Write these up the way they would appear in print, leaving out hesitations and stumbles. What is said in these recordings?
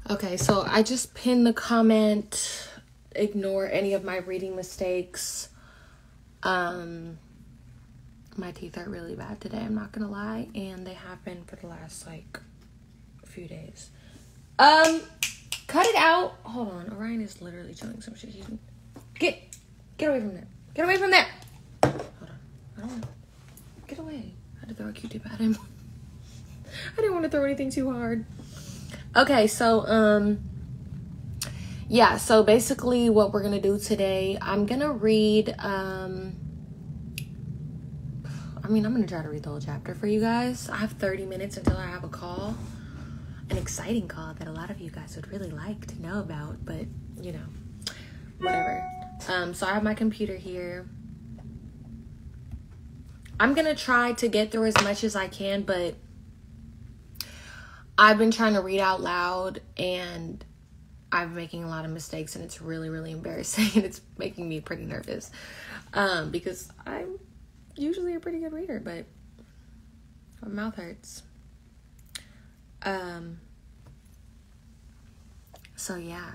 Okay, so I just pinned the comment, ignore any of my reading mistakes. My teeth are really bad today, I'm not gonna lie, and they have been for the last, like, few days. Cut it out. Hold on, Orion is literally chewing some shit. Get away from there. Get away from there. Hold on, I don't want to. Get away. I had to throw a Q-tip at him. I didn't want to throw anything too hard. Okay, so, yeah, so basically what we're gonna do today, I'm gonna read, I'm gonna try to read the whole chapter for you guys. I have 30 minutes until I have a call, an exciting call that a lot of you guys would really like to know about, but, you know, whatever. So I have my computer here. I'm gonna try to get through as much as I can, but I've been trying to read out loud and I'm making a lot of mistakes and it's really, really embarrassing and it's making me pretty nervous. Because I'm usually a pretty good reader, but my mouth hurts. So yeah.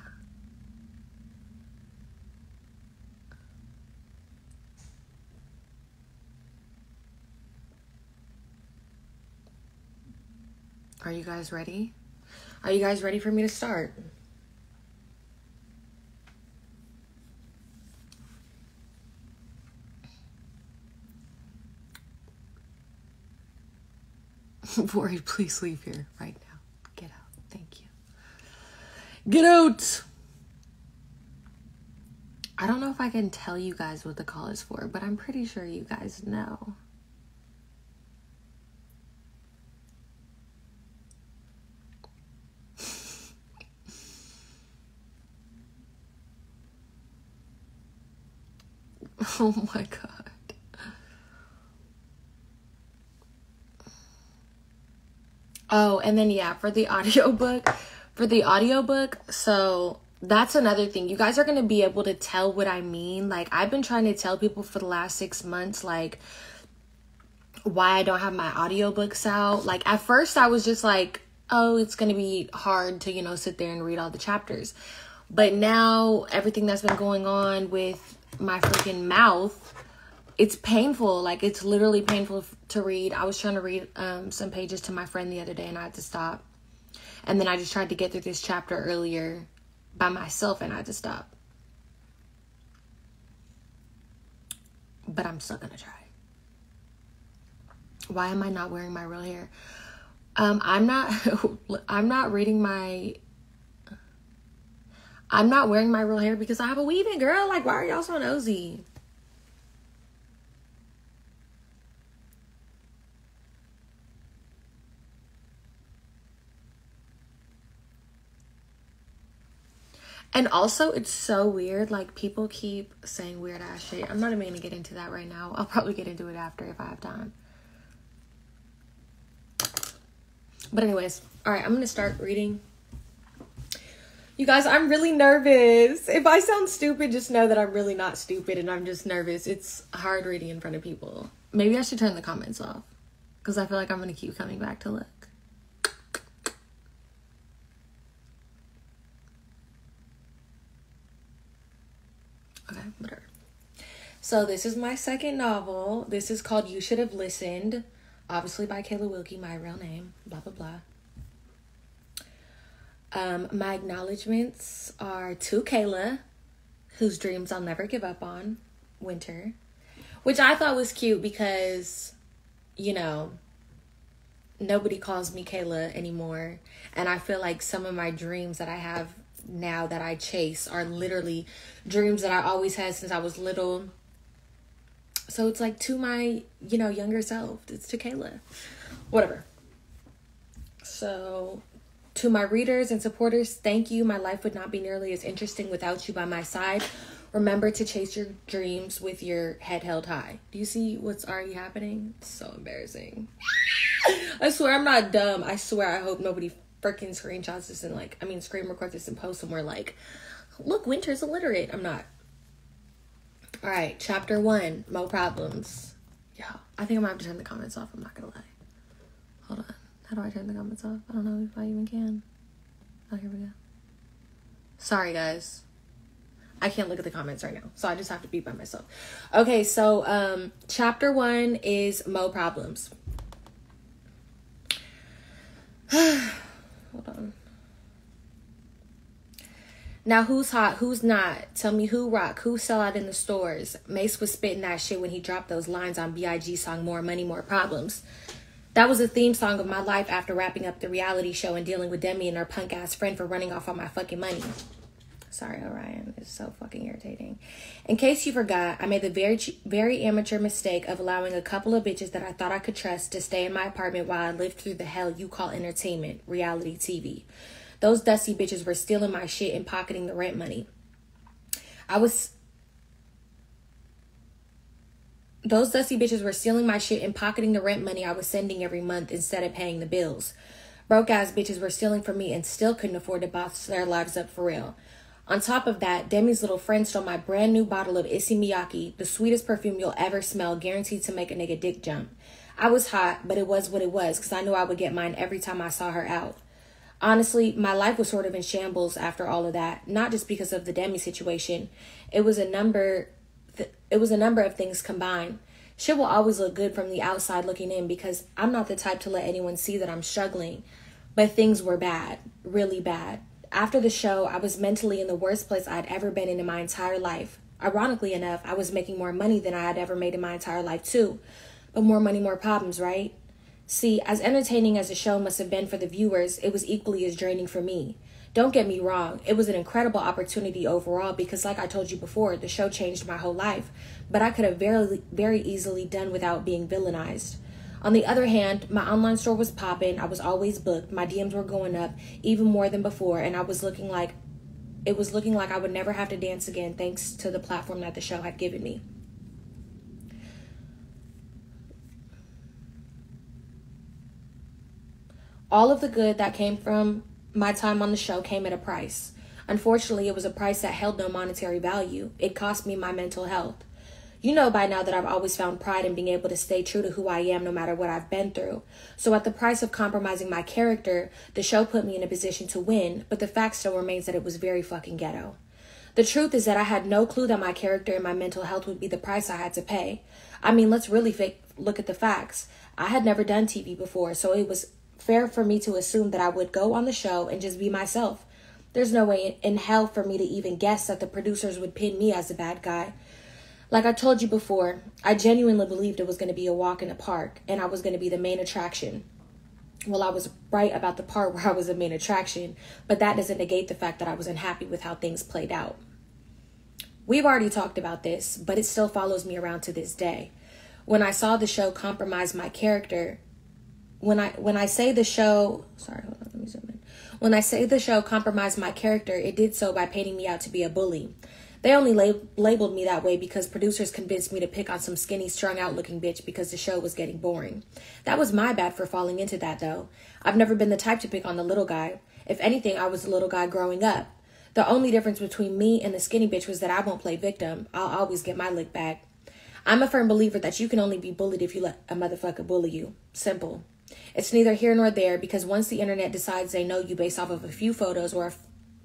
Are you guys ready? Are you guys ready for me to start? Worried, please leave here right now. Get out. Thank you. Get out! I don't know if I can tell you guys what the call is for, but I'm pretty sure you guys know. Oh my god. Oh, and then yeah, for the audiobook, so that's another thing. You guys are going to be able to tell what I mean. Like, I've been trying to tell people for the last 6 months, like, why I don't have my audiobooks out. Like, at first I was just like, oh, it's going to be hard to, you know, sit there and read all the chapters. But now everything that's been going on with my freaking mouth, it's painful. Like, it's literally painful to read. I was trying to read some pages to my friend the other day and I had to stop. And then I just tried to get through this chapter earlier by myself and I had to stop. But I'm still gonna try. Why am I not wearing my real hair? I'm not wearing my real hair because I have a weave in, girl. Like, why are y'all so nosy? And also, it's so weird. Like, people keep saying weird ass shit. I'm not even going to get into that right now. I'll probably get into it after if I have time. But anyways, all right, I'm going to start reading. You guys, I'm really nervous. If I sound stupid, just know that I'm really not stupid and I'm just nervous. It's hard reading in front of people. Maybe I should turn the comments off because I feel like I'm going to keep coming back to look. Okay, whatever. So this is my second novel. This is called You Should Have Listened. Obviously by Kayla Wilkie, my real name. Blah, blah, blah. My acknowledgements are to Kayla, whose dreams I'll never give up on. Winter. Which I thought was cute because, you know, nobody calls me Kayla anymore. And I feel like some of my dreams that I have now that I chase are literally dreams that I always had since I was little. So it's like to my, you know, younger self. It's to Kayla. Whatever. So to my readers and supporters, thank you. My life would not be nearly as interesting without you by my side. Remember to chase your dreams with your head held high. Do you see what's already happening? It's so embarrassing. I swear I'm not dumb. I swear I hope nobody freaking screenshots this and screen record this and post somewhere like, look, Winter's illiterate. I'm not. All right, chapter 1, Mo Problems. Yeah, I think I'm gonna have to turn the comments off. I'm not gonna lie. Hold on. How do I turn the comments off? I don't know if I even can. Oh, here we go. Sorry, guys. I can't look at the comments right now, so I just have to be by myself. Okay, so chapter 1 is Mo Problems. Hold on. Now who's hot, who's not? Tell me who rock, who sell out in the stores. Mace was spitting that shit when he dropped those lines on B.I.G. song More Money, More Problems. That was a theme song of my life after wrapping up the reality show and dealing with Demi and her punk ass friend for running off on my fucking money. Sorry, Orion. It's so fucking irritating. In case you forgot, I made the very amateur mistake of allowing a couple of bitches that I thought I could trust to stay in my apartment while I lived through the hell you call entertainment, reality TV. Those dusty bitches were stealing my shit and pocketing the rent money. Those dusty bitches were stealing my shit and pocketing the rent money I was sending every month instead of paying the bills. Broke ass bitches were stealing from me and still couldn't afford to boss their lives up for real. On top of that, Demi's little friend stole my brand new bottle of Issey Miyake, the sweetest perfume you'll ever smell, guaranteed to make a nigga dick jump. I was hot, but it was what it was, because I knew I would get mine every time I saw her out. Honestly, my life was sort of in shambles after all of that, not just because of the Demi situation. It was a number of things combined. Shit will always look good from the outside looking in because I'm not the type to let anyone see that I'm struggling. But things were bad, really bad. After the show, I was mentally in the worst place I'd ever been in my entire life. Ironically enough, I was making more money than I had ever made in my entire life too. But more money, more problems, right? See, as entertaining as the show must have been for the viewers, it was equally as draining for me. Don't get me wrong, it was an incredible opportunity overall because like I told you before, the show changed my whole life. But I could have very easily done without being villainized. On the other hand, my online store was popping, I was always booked, my DMs were going up even more than before, and it was looking like I would never have to dance again thanks to the platform that the show had given me. All of the good that came from my time on the show came at a price. Unfortunately, it was a price that held no monetary value. It cost me my mental health. You know by now that I've always found pride in being able to stay true to who I am no matter what I've been through. So at the price of compromising my character, the show put me in a position to win, but the fact still remains that it was very fucking ghetto. The truth is that I had no clue that my character and my mental health would be the price I had to pay. I mean, let's really look at the facts. I had never done TV before, so it was fair for me to assume that I would go on the show and just be myself. There's no way in hell for me to even guess that the producers would pin me as the bad guy. Like I told you before, I genuinely believed it was going to be a walk in the park and I was going to be the main attraction. Well, I was right about the part where I was the main attraction, but that doesn't negate the fact that I was unhappy with how things played out. We've already talked about this, but it still follows me around to this day. When I saw the show compromise my character, when I say the show compromised my character, it did so by painting me out to be a bully. They only labeled me that way because producers convinced me to pick on some skinny, strung-out looking bitch because the show was getting boring. That was my bad for falling into that, though. I've never been the type to pick on the little guy. If anything, I was the little guy growing up. The only difference between me and the skinny bitch was that I won't play victim. I'll always get my lick back. I'm a firm believer that you can only be bullied if you let a motherfucker bully you. Simple. It's neither here nor there because once the internet decides they know you based off of a few photos or a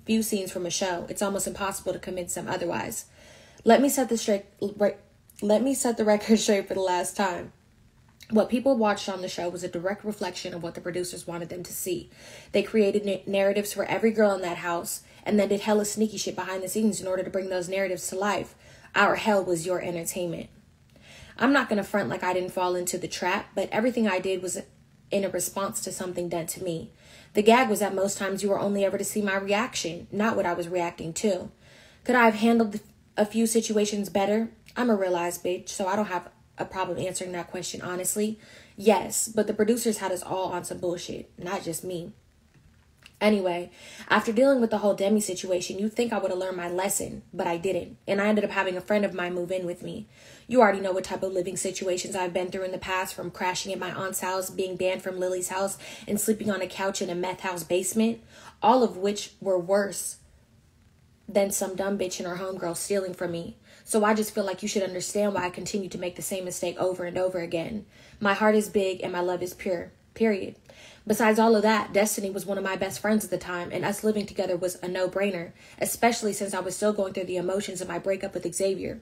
few scenes from a show, it's almost impossible to convince them otherwise. Let me set the record straight for the last time. What people watched on the show was a direct reflection of what the producers wanted them to see. They created narratives for every girl in that house and then did hella sneaky shit behind the scenes in order to bring those narratives to life. Our hell was your entertainment. I'm not going to front like I didn't fall into the trap, but everything I did was in a response to something done to me. The gag was that most times you were only ever to see my reaction, not what I was reacting to. Could I have handled a few situations better? I'm a real ass bitch, so I don't have a problem answering that question honestly. Yes, but the producers had us all on some bullshit, not just me. Anyway, after dealing with the whole Demi situation, you'd think I would have learned my lesson, but I didn't, and I ended up having a friend of mine move in with me. You already know what type of living situations I've been through in the past, from crashing at my aunt's house, being banned from Lily's house, and sleeping on a couch in a meth house basement, all of which were worse than some dumb bitch and her homegirl stealing from me. So I just feel like you should understand why I continue to make the same mistake over and over again. My heart is big and my love is pure, period. Besides all of that, Destiny was one of my best friends at the time, and us living together was a no-brainer, especially since I was still going through the emotions of my breakup with Xavier.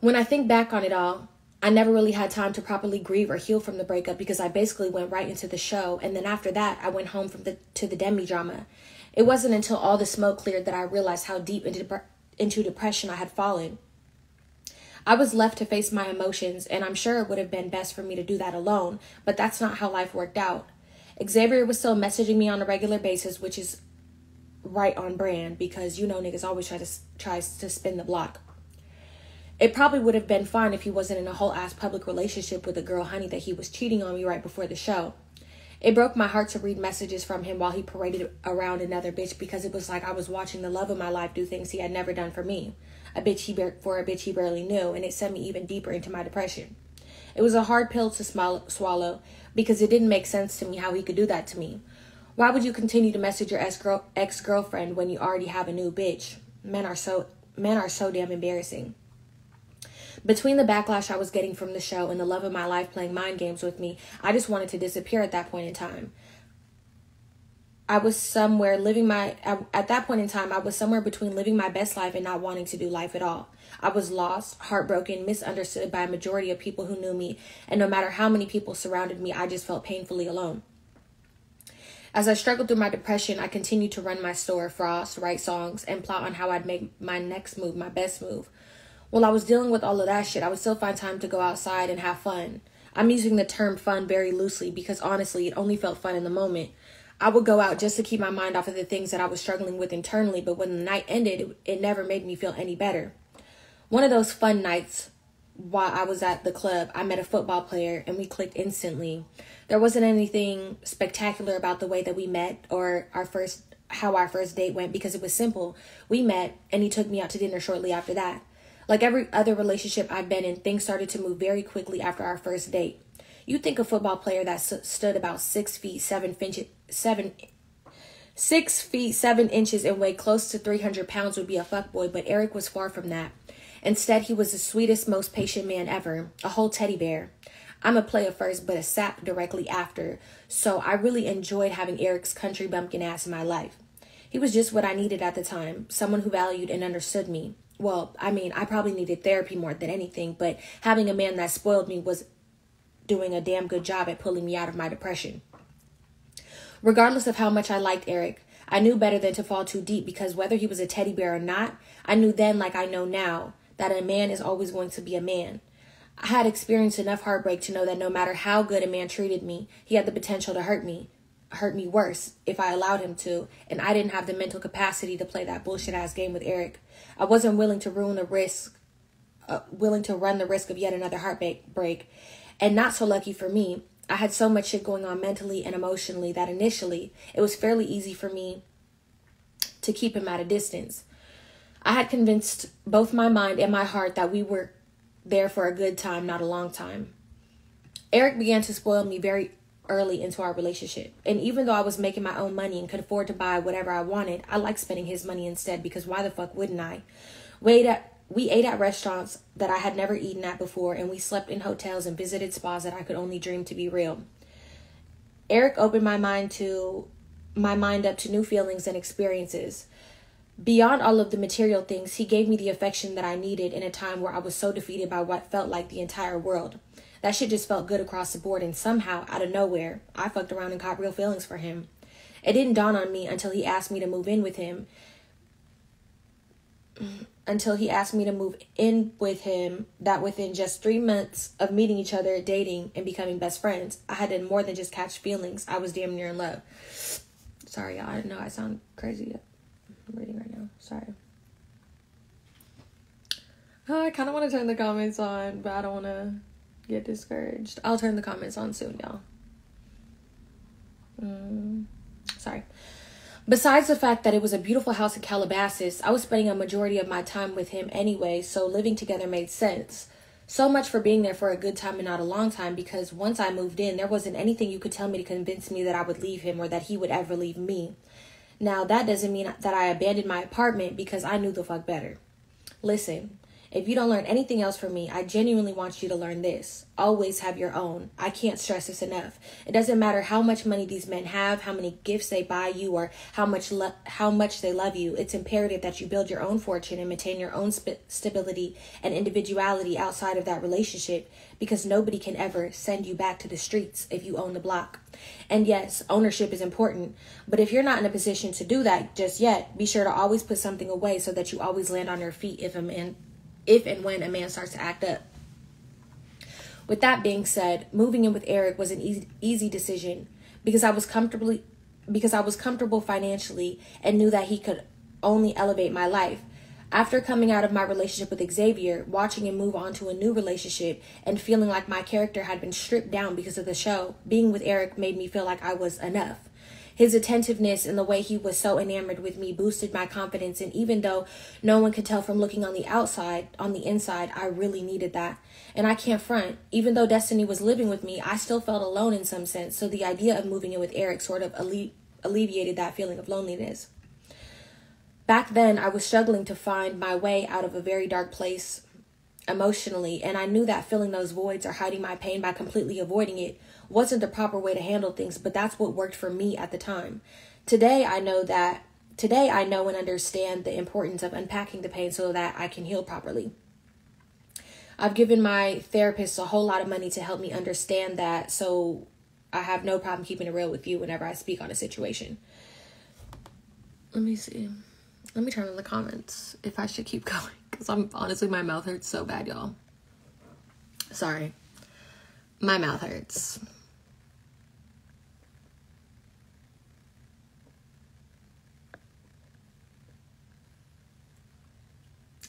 When I think back on it all, I never really had time to properly grieve or heal from the breakup because I basically went right into the show, and then after that, I went home to the demi-drama. It wasn't until all the smoke cleared that I realized how deep into depression I had fallen. I was left to face my emotions, and I'm sure it would have been best for me to do that alone, but that's not how life worked out. Xavier was still messaging me on a regular basis, which is right on brand because, niggas always tries to spin the block. It probably would have been fine if he wasn't in a whole-ass public relationship with a girl, honey, that he was cheating on me right before the show. It broke my heart to read messages from him while he paraded around another bitch because it was like I was watching the love of my life do things he had never done for me. A bitch he barely knew, and it sent me even deeper into my depression. It was a hard pill to swallow because it didn't make sense to me how he could do that to me. Why would you continue to message your ex-girlfriend when you already have a new bitch? Men are so damn embarrassing. Between the backlash I was getting from the show and the love of my life playing mind games with me, I just wanted to disappear at that point in time. At that point in time, I was somewhere between living my best life and not wanting to do life at all. I was lost, heartbroken, misunderstood by a majority of people who knew me, and no matter how many people surrounded me, I just felt painfully alone. As I struggled through my depression, I continued to run my store, Frost, write songs, and plot on how I'd make my next move my best move. While I was dealing with all of that shit, I would still find time to go outside and have fun. I'm using the term fun very loosely because honestly, it only felt fun in the moment. I would go out just to keep my mind off of the things that I was struggling with internally, but when the night ended, it never made me feel any better. One of those fun nights, while I was at the club, I met a football player and we clicked instantly. There wasn't anything spectacular about the way that we met or how our first date went because it was simple. We met and he took me out to dinner shortly after that. Like every other relationship I've been in, things started to move very quickly after our first date. You'd think a football player that stood about 6 feet 7 inches and weighed close to 300 pounds would be a fuckboy, but Eric was far from that. Instead, he was the sweetest, most patient man ever, a whole teddy bear. I'm a player first, but a sap directly after, so I really enjoyed having Eric's country bumpkin ass in my life. He was just what I needed at the time, someone who valued and understood me. Well, I probably needed therapy more than anything, but having a man that spoiled me was doing a damn good job at pulling me out of my depression. Regardless of how much I liked Eric, I knew better than to fall too deep because whether he was a teddy bear or not, I knew then, like I know now, that a man is always going to be a man. I had experienced enough heartbreak to know that no matter how good a man treated me, he had the potential to hurt me worse if I allowed him to, and I didn't have the mental capacity to play that bullshit ass game with Eric. I wasn't willing to run the risk of yet another heartbreak. And not so lucky for me, I had so much shit going on mentally and emotionally that initially it was fairly easy for me to keep him at a distance. I had convinced both my mind and my heart that we were there for a good time, not a long time. Eric began to spoil me very early into our relationship. And even though I was making my own money and could afford to buy whatever I wanted, I liked spending his money instead because why the fuck wouldn't I? We ate at restaurants that I had never eaten at before, and we slept in hotels and visited spas that I could only dream to be real. Eric opened my mind up to new feelings and experiences. Beyond all of the material things, he gave me the affection that I needed in a time where I was so defeated by what felt like the entire world. That shit just felt good across the board, and somehow, out of nowhere, I fucked around and caught real feelings for him. It didn't dawn on me until he asked me to move in with him. That within just 3 months of meeting each other, dating, and becoming best friends, I had done more than just catch feelings. I was damn near in love. Sorry, y'all. I know I sound crazy. I'm reading right now. Sorry. Oh, I kind of want to turn the comments on, but I don't want to get discouraged. I'll turn the comments on soon, y'all. Sorry. Besides the fact that it was a beautiful house in Calabasas, I was spending a majority of my time with him anyway, so living together made sense. So much for being there for a good time and not a long time, because once I moved in, there wasn't anything you could tell me to convince me that I would leave him or that he would ever leave me. Now, that doesn't mean that I abandoned my apartment because I knew the fuck better. Listen, If you don't learn anything else from me, I genuinely want you to learn this. Always have your own. I can't stress this enough. It doesn't matter how much money these men have, how many gifts they buy you, or how much they love you. It's imperative that you build your own fortune and maintain your own stability and individuality outside of that relationship, because nobody can ever send you back to the streets if you own the block. And yes, ownership is important, but if you're not in a position to do that just yet, be sure to always put something away so that you always land on your feet if and when a man starts to act up. With that being said, moving in with Eric was an easy decision because I was comfortable financially and knew that he could only elevate my life. After coming out of my relationship with Xavier, watching him move on to a new relationship, and feeling like my character had been stripped down because of the show, being with Eric made me feel like I was enough. His attentiveness and the way he was so enamored with me boosted my confidence, and even though no one could tell from looking on the outside, on the inside, I really needed that. And I can't front. Even though Destiny was living with me, I still felt alone in some sense, so the idea of moving in with Eric sort of alleviated that feeling of loneliness. Back then, I was struggling to find my way out of a very dark place emotionally, and I knew that filling those voids or hiding my pain by completely avoiding it wasn't the proper way to handle things, but that's what worked for me at the time. Today I know and understand the importance of unpacking the pain so that I can heal properly. I've given my therapist a whole lot of money to help me understand that, so I have no problem keeping it real with you whenever I speak on a situation. Let me see. Let me turn on the comments if I should keep going, because honestly, my mouth hurts so bad, y'all. Sorry. My mouth hurts.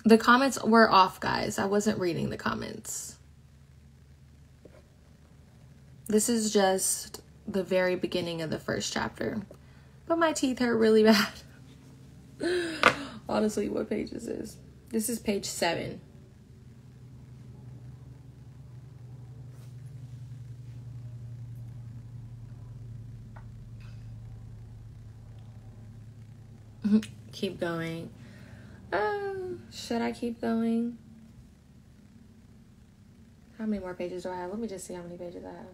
The comments were off, guys. I wasn't reading the comments. This is just the very beginning of the first chapter. But my teeth hurt really bad. Honestly, what page is this? This is page 7. Keep going. Should I keep going? How many more pages do I have? Let me just see how many pages I have.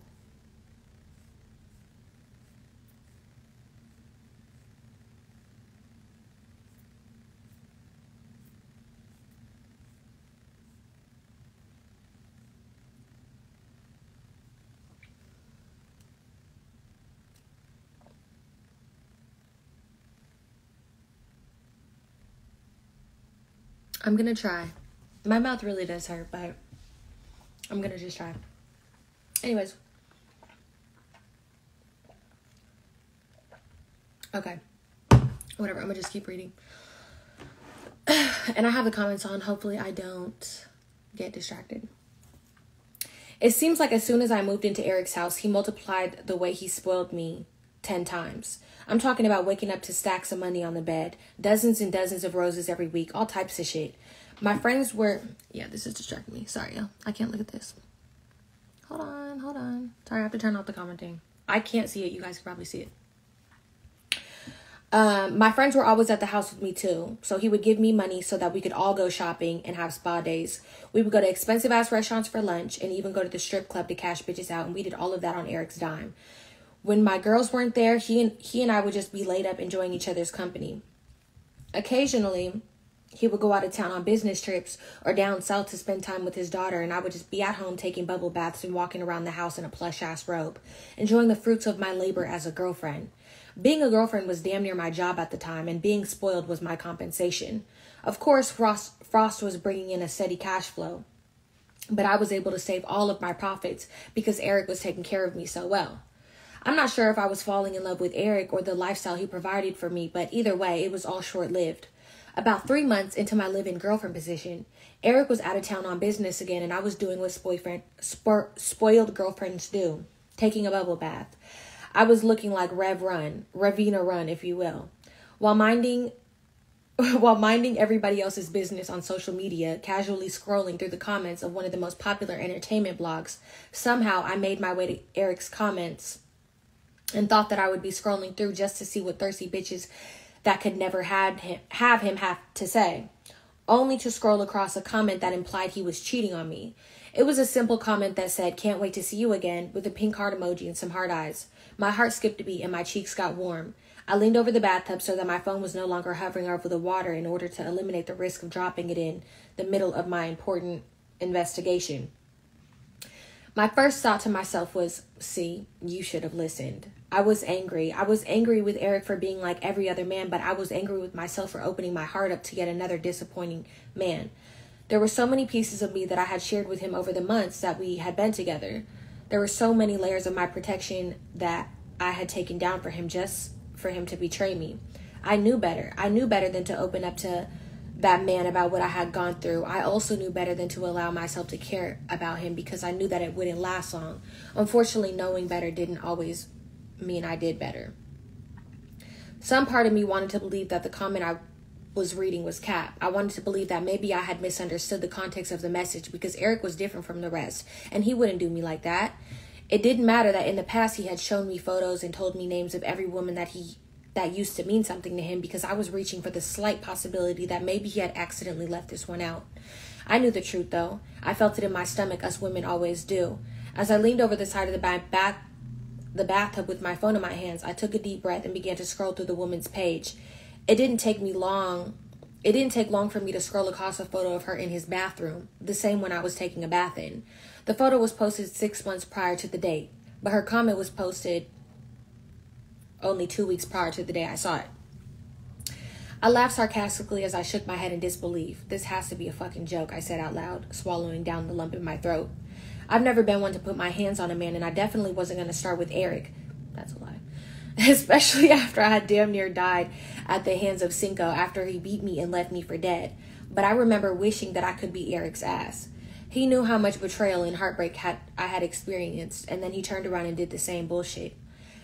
I'm gonna try. My mouth really does hurt, but I'm gonna just try. Anyways. Okay. Whatever, I'm gonna just keep reading. And I have the comments on. Hopefully I don't get distracted. It seems like as soon as I moved into Eric's house, he multiplied the way he spoiled me 10 times. I'm talking about waking up to stacks of money on the bed, dozens and dozens of roses every week, all types of shit. My friends were... Yeah, this is distracting me. Sorry, y'all. I can't look at this. Hold on. Sorry, I have to turn off the commenting. I can't see it. You guys can probably see it. My friends were always at the house with me too. So he would give me money so that we could all go shopping and have spa days. We would go to expensive ass restaurants for lunch and even go to the strip club to cash bitches out. And we did all of that on Eric's dime. When my girls weren't there, he and I would just be laid up enjoying each other's company. Occasionally, he would go out of town on business trips or down south to spend time with his daughter, and I would just be at home taking bubble baths and walking around the house in a plush-ass robe, enjoying the fruits of my labor as a girlfriend. Being a girlfriend was damn near my job at the time, and being spoiled was my compensation. Of course, Frost was bringing in a steady cash flow, but I was able to save all of my profits because Eric was taking care of me so well. I'm not sure if I was falling in love with Eric or the lifestyle he provided for me, but either way, it was all short-lived. About 3 months into my live-in girlfriend position, Eric was out of town on business again, and I was doing what spoiled girlfriends do, taking a bubble bath. I was looking like Ravina Run, if you will. While minding everybody else's business on social media, casually scrolling through the comments of one of the most popular entertainment blogs, somehow I made my way to Eric's comments and thought that I would be scrolling through just to see what thirsty bitches that could never have him have to say. only to scroll across a comment that implied he was cheating on me. It was a simple comment that said, "Can't wait to see you again," with a pink heart emoji and some heart eyes. My heart skipped a beat and my cheeks got warm. I leaned over the bathtub so that my phone was no longer hovering over the water in order to eliminate the risk of dropping it in the middle of my important investigation. My first thought to myself was, see, you should have listened. I was angry. I was angry with Eric for being like every other man, but I was angry with myself for opening my heart up to yet another disappointing man. There were so many pieces of me that I had shared with him over the months that we had been together. There were so many layers of my protection that I had taken down for him just for him to betray me. I knew better. I knew better than to open up to that man about what I had gone through. I also knew better than to allow myself to care about him because I knew that it wouldn't last long. Unfortunately, knowing better didn't always mean I did better. Some part of me wanted to believe that the comment I was reading was cap. I wanted to believe that maybe I had misunderstood the context of the message because Eric was different from the rest, and he wouldn't do me like that. It didn't matter that in the past he had shown me photos and told me names of every woman that used to mean something to him because I was reaching for the slight possibility that maybe he had accidentally left this one out. I knew the truth, though. I felt it in my stomach, us women always do. As I leaned over the side of the bathtub with my phone in my hands, I took a deep breath and began to scroll through the woman's page. It didn't take long for me to scroll across a photo of her in his bathroom, the same one I was taking a bath in. The photo was posted 6 months prior to the date, but her comment was posted only 2 weeks prior to the day I saw it. I laughed sarcastically as I shook my head in disbelief. This has to be a fucking joke, I said out loud, swallowing down the lump in my throat. I've never been one to put my hands on a man, and I definitely wasn't going to start with Eric. That's a lie. Especially after I had damn near died at the hands of Cinco after he beat me and left me for dead. But I remember wishing that I could beat Eric's ass. He knew how much betrayal and heartbreak I had experienced, and then he turned around and did the same bullshit.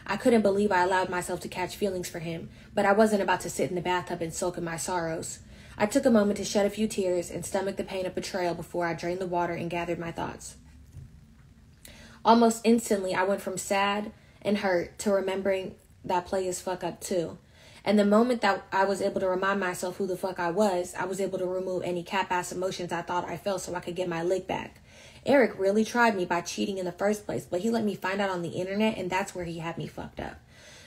I couldn't believe I allowed myself to catch feelings for him, but I wasn't about to sit in the bathtub and sulk in my sorrows. I took a moment to shed a few tears and stomach the pain of betrayal before I drained the water and gathered my thoughts. Almost instantly, I went from sad and hurt to remembering that play is fuck up too. And the moment that I was able to remind myself who the fuck I was able to remove any cap-ass emotions I thought I felt so I could get my lick back. Eric really tried me by cheating in the first place, but he let me find out on the internet, and that's where he had me fucked up.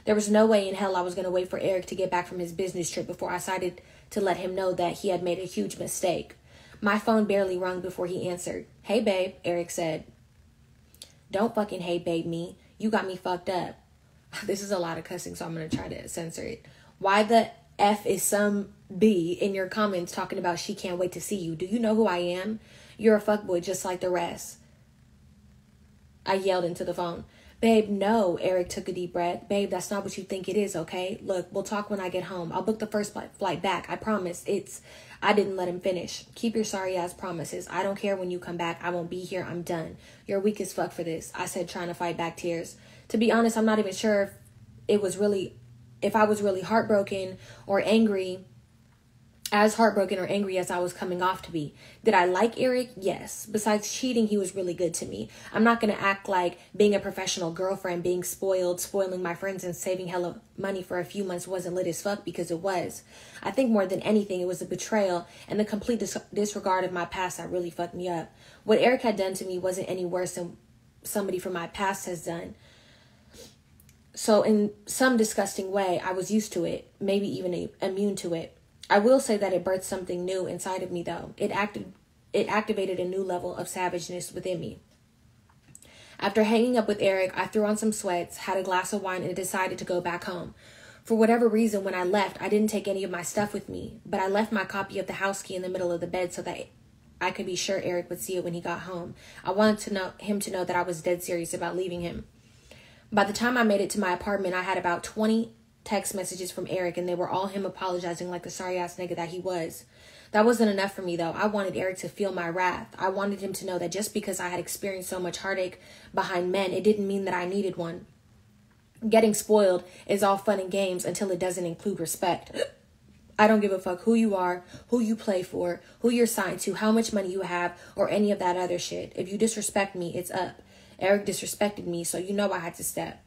There was no way in hell I was going to wait for Eric to get back from his business trip before I decided to let him know that he had made a huge mistake. My phone barely rung before he answered. "Hey, babe," Eric said. "Don't fucking hey, babe me. You got me fucked up." This is a lot of cussing, so I'm going to try to censor it. "Why the F is some B in your comments talking about she can't wait to see you? Do you know who I am? You're a fuckboy just like the rest," I yelled into the phone. "Babe, no," Eric took a deep breath. "Babe, that's not what you think it is, okay? Look, we'll talk when I get home. I'll book the first flight back. I promise. I didn't let him finish. "Keep your sorry ass promises. I don't care when you come back. I won't be here. I'm done. You're weak as fuck for this," I said, trying to fight back tears. To be honest, I'm not even sure if I was really heartbroken or angry as I was coming off to be. Did I like Eric? Yes. Besides cheating, he was really good to me. I'm not going to act like being a professional girlfriend, being spoiled, spoiling my friends, and saving hella money for a few months wasn't lit as fuck, because it was. I think more than anything, it was the betrayal and the complete disregard of my past that really fucked me up. What Eric had done to me wasn't any worse than somebody from my past has done. So in some disgusting way, I was used to it, maybe even immune to it. I will say that it birthed something new inside of me, though. It activated a new level of savageness within me. After hanging up with Eric, I threw on some sweats, had a glass of wine, and decided to go back home. For whatever reason, when I left, I didn't take any of my stuff with me, but I left my copy of the house key in the middle of the bed so that I could be sure Eric would see it when he got home. I wanted him to know that I was dead serious about leaving him. By the time I made it to my apartment, I had about 20 text messages from Eric, and they were all him apologizing like the sorry-ass nigga that he was. That wasn't enough for me, though. I wanted Eric to feel my wrath. I wanted him to know that just because I had experienced so much heartache behind men, it didn't mean that I needed one. Getting spoiled is all fun and games until it doesn't include respect. I don't give a fuck who you are, who you play for, who you're signed to, how much money you have, or any of that other shit. If you disrespect me, it's up. Eric disrespected me, so you know I had to step.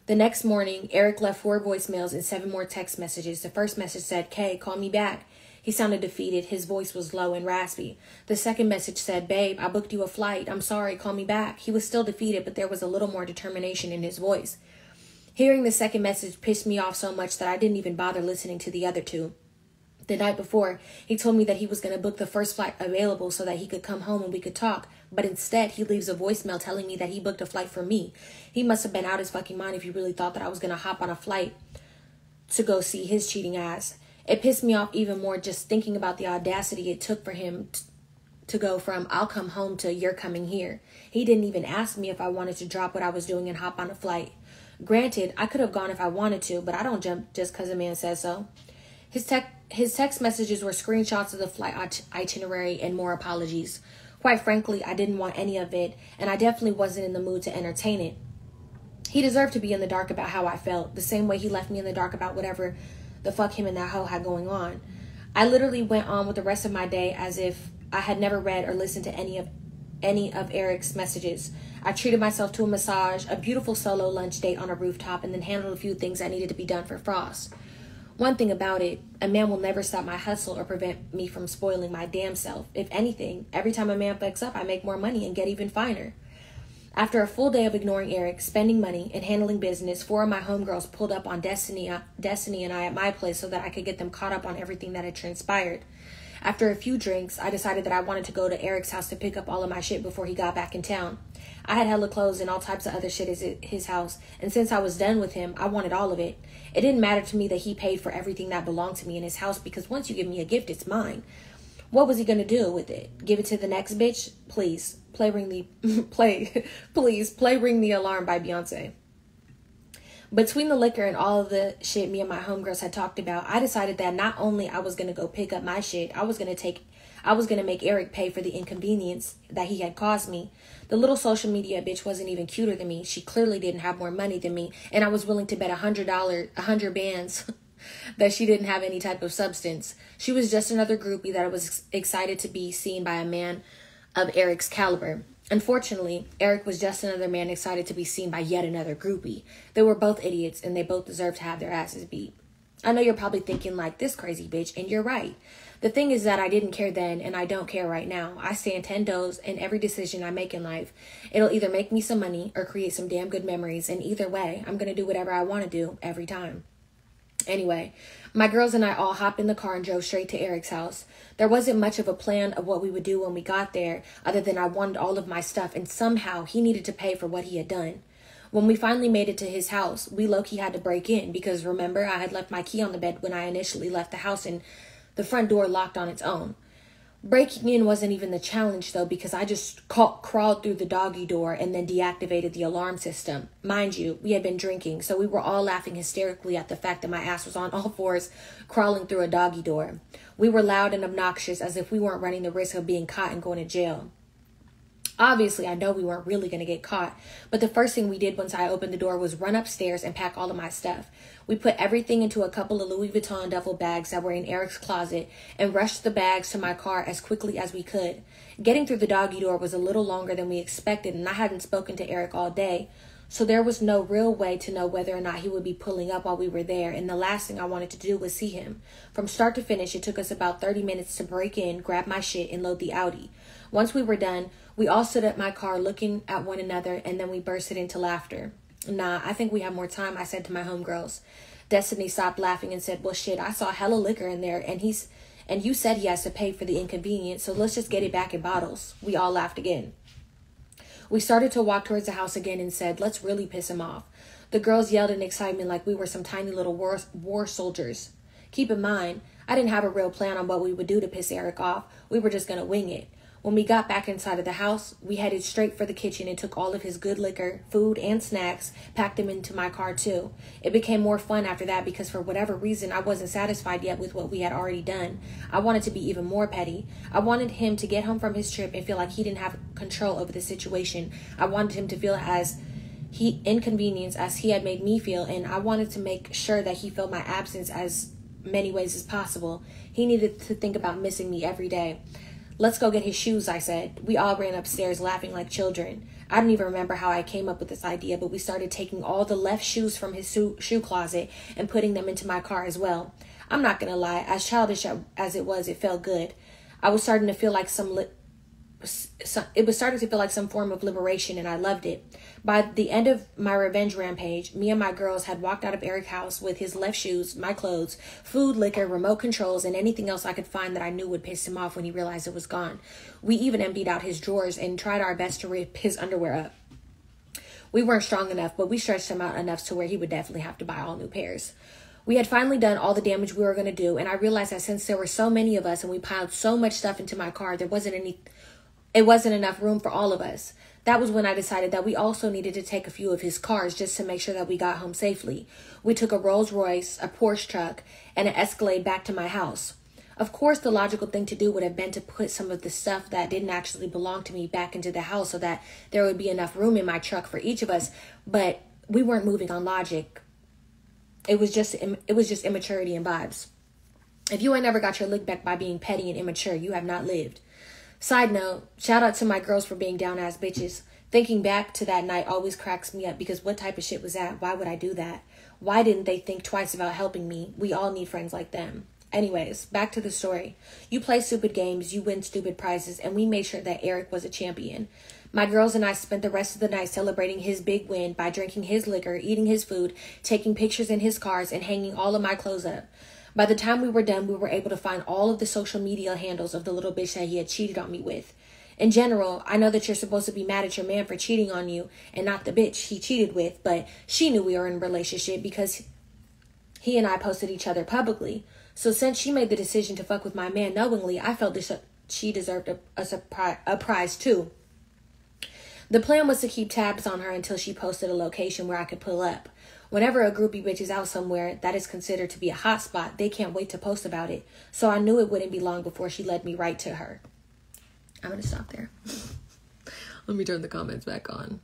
The next morning, Eric left 4 voicemails and 7 more text messages. The first message said, "Kay, call me back." He sounded defeated. His voice was low and raspy. The second message said, "Babe, I booked you a flight. I'm sorry. Call me back." He was still defeated, but there was a little more determination in his voice. Hearing the second message pissed me off so much that I didn't even bother listening to the other two. The night before, he told me that he was going to book the first flight available so that he could come home and we could talk. But instead, he leaves a voicemail telling me that he booked a flight for me. He must have been out his fucking mind if he really thought that I was going to hop on a flight to go see his cheating ass. It pissed me off even more just thinking about the audacity it took for him to go from "I'll come home" to "you're coming here." He didn't even ask me if I wanted to drop what I was doing and hop on a flight. Granted, I could have gone if I wanted to, but I don't jump just because a man says so. His text messages were screenshots of the flight itinerary and more apologies. Quite frankly, I didn't want any of it, and I definitely wasn't in the mood to entertain it. He deserved to be in the dark about how I felt, the same way he left me in the dark about whatever the fuck him and that hoe had going on. I literally went on with the rest of my day as if I had never read or listened to any of Eric's messages. I treated myself to a massage, a beautiful solo lunch date on a rooftop, and then handled a few things that needed to be done for Frost. One thing about it, a man will never stop my hustle or prevent me from spoiling my damn self. If anything, every time a man fucks up, I make more money and get even finer. After a full day of ignoring Eric, spending money, and handling business, 4 of my homegirls pulled up on Destiny and I at my place so that I could get them caught up on everything that had transpired. After a few drinks, I decided that I wanted to go to Eric's house to pick up all of my shit before he got back in town. I had hella clothes and all types of other shit at his house, and since I was done with him, I wanted all of it. It didn't matter to me that he paid for everything that belonged to me in his house, because once you give me a gift, it's mine. What was he gonna do with it? Give it to the next bitch? Please, Ring the Alarm by Beyonce. Between the liquor and all of the shit me and my homegirls had talked about, I decided that not only I was gonna go pick up my shit, I was gonna make Eric pay for the inconvenience that he had caused me. The little social media bitch wasn't even cuter than me. She clearly didn't have more money than me, and I was willing to bet $100 bands that she didn't have any type of substance. She was just another groupie that was excited to be seen by a man of Eric's caliber. Unfortunately, Eric was just another man excited to be seen by yet another groupie. They were both idiots, and they both deserved to have their asses beat. I know you're probably thinking like, this crazy bitch, and you're right. The thing is that I didn't care then, and I don't care right now. I stand 10 toes in every decision I make in life. It'll either make me some money or create some damn good memories, and either way, I'm going to do whatever I want to do every time. Anyway, my girls and I all hopped in the car and drove straight to Eric's house. There wasn't much of a plan of what we would do when we got there, other than I wanted all of my stuff, and somehow he needed to pay for what he had done. When we finally made it to his house, we low-key had to break in, because remember, I had left my key on the bed when I initially left the house, and the front door locked on its own. Breaking in wasn't even the challenge, though, because I just crawled through the doggy door and then deactivated the alarm system. Mind you, we had been drinking, so we were all laughing hysterically at the fact that my ass was on all fours crawling through a doggy door. We were loud and obnoxious as if we weren't running the risk of being caught and going to jail. Obviously, I know we weren't really going to get caught, but the first thing we did once I opened the door was run upstairs and pack all of my stuff. We put everything into a couple of Louis Vuitton duffel bags that were in Eric's closet and rushed the bags to my car as quickly as we could. Getting through the doggy door was a little longer than we expected, and I hadn't spoken to Eric all day, so there was no real way to know whether or not he would be pulling up while we were there, and the last thing I wanted to do was see him. From start to finish, it took us about 30 minutes to break in, grab my shit, and load the Audi. Once we were done, we all stood at my car looking at one another, and then we bursted into laughter. Nah, I think we have more time, I said to my homegirls. Destiny stopped laughing and said, well, shit, I saw hella liquor in there, and you said he has to pay for the inconvenience, so let's just get it back in bottles. We all laughed again. We started to walk towards the house again and said, let's really piss him off. The girls yelled in excitement like we were some tiny little war soldiers. Keep in mind, I didn't have a real plan on what we would do to piss Eric off. We were just going to wing it. When we got back inside of the house, we headed straight for the kitchen and took all of his good liquor, food, and snacks, packed them into my car too. It became more fun after that because for whatever reason, I wasn't satisfied yet with what we had already done. I wanted to be even more petty. I wanted him to get home from his trip and feel like he didn't have control over the situation. I wanted him to feel as inconvenienced as he had made me feel, and I wanted to make sure that he felt my absence as many ways as possible. He needed to think about missing me every day. Let's go get his shoes, I said. We all ran upstairs laughing like children. I don't even remember how I came up with this idea, but we started taking all the left shoes from his shoe closet and putting them into my car as well. I'm not going to lie, as childish as it was, it felt good. I was starting to feel like it was starting to feel like some form of liberation, and I loved it. By the end of my revenge rampage, me and my girls had walked out of Eric's house with his left shoes, my clothes, food, liquor, remote controls, and anything else I could find that I knew would piss him off when he realized it was gone. We even emptied out his drawers and tried our best to rip his underwear up. We weren't strong enough, but we stretched him out enough to where he would definitely have to buy all new pairs. We had finally done all the damage we were going to do, and I realized that since there were so many of us and we piled so much stuff into my car, it wasn't enough room for all of us. That was when I decided that we also needed to take a few of his cars just to make sure that we got home safely. We took a Rolls Royce, a Porsche truck, and an Escalade back to my house. Of course, the logical thing to do would have been to put some of the stuff that didn't actually belong to me back into the house so that there would be enough room in my truck for each of us, but we weren't moving on logic. It was just immaturity and vibes. If you ain't never got your lick back by being petty and immature, you have not lived. Side note, shout out to my girls for being down ass bitches. Thinking back to that night always cracks me up because what type of shit was that? Why would I do that? Why didn't they think twice about helping me? We all need friends like them. Anyways, back to the story. You play stupid games, you win stupid prizes, and we made sure that Eric was a champion. My girls and I spent the rest of the night celebrating his big win by drinking his liquor, eating his food, taking pictures in his cars, and hanging all of my clothes up. By the time we were done, we were able to find all of the social media handles of the little bitch that he had cheated on me with. In general, I know that you're supposed to be mad at your man for cheating on you and not the bitch he cheated with, but she knew we were in a relationship because he and I posted each other publicly. So since she made the decision to fuck with my man knowingly, I felt she deserved a prize too. The plan was to keep tabs on her until she posted a location where I could pull up. Whenever a groupie bitch is out somewhere that is considered to be a hot spot, they can't wait to post about it. So I knew it wouldn't be long before she led me right to her. I'm going to stop there. Let me turn the comments back on.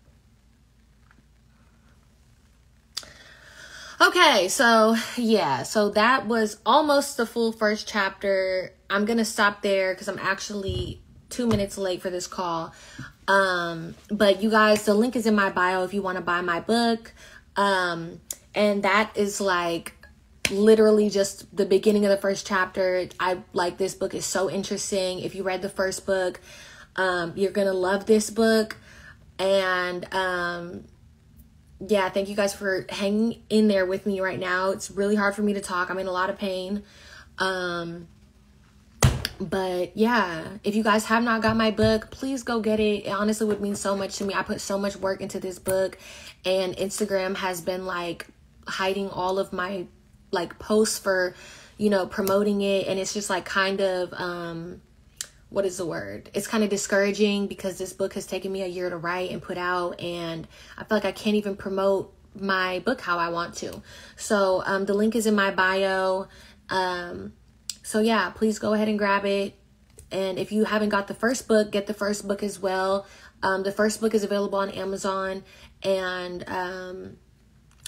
Okay, so yeah, so that was almost the full first chapter. I'm going to stop there because I'm actually 2 minutes late for this call. But you guys, the link is in my bio if you want to buy my book. And that is like literally just the beginning of the first chapter. This book is so interesting. If you read the first book, you're going to love this book. And, yeah, thank you guys for hanging in there with me right now. It's really hard for me to talk. I'm in a lot of pain. But yeah, if you guys have not got my book, please go get it. It honestly would mean so much to me. I put so much work into this book, and Instagram has been like hiding all of my like posts for, promoting it. And it's just like kind of, what is the word? It's kind of discouraging because this book has taken me a year to write and put out, and I feel like I can't even promote my book how I want to. So, the link is in my bio. So yeah, please go ahead and grab it. And if you haven't got the first book, get the first book as well. The first book is available on Amazon and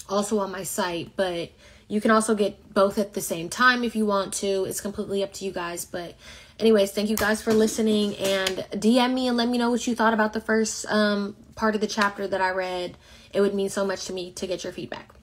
also on my site. But you can also get both at the same time if you want to. It's completely up to you guys. But anyways, thank you guys for listening. And DM me and let me know what you thought about the first part of the chapter that I read. It would mean so much to me to get your feedback.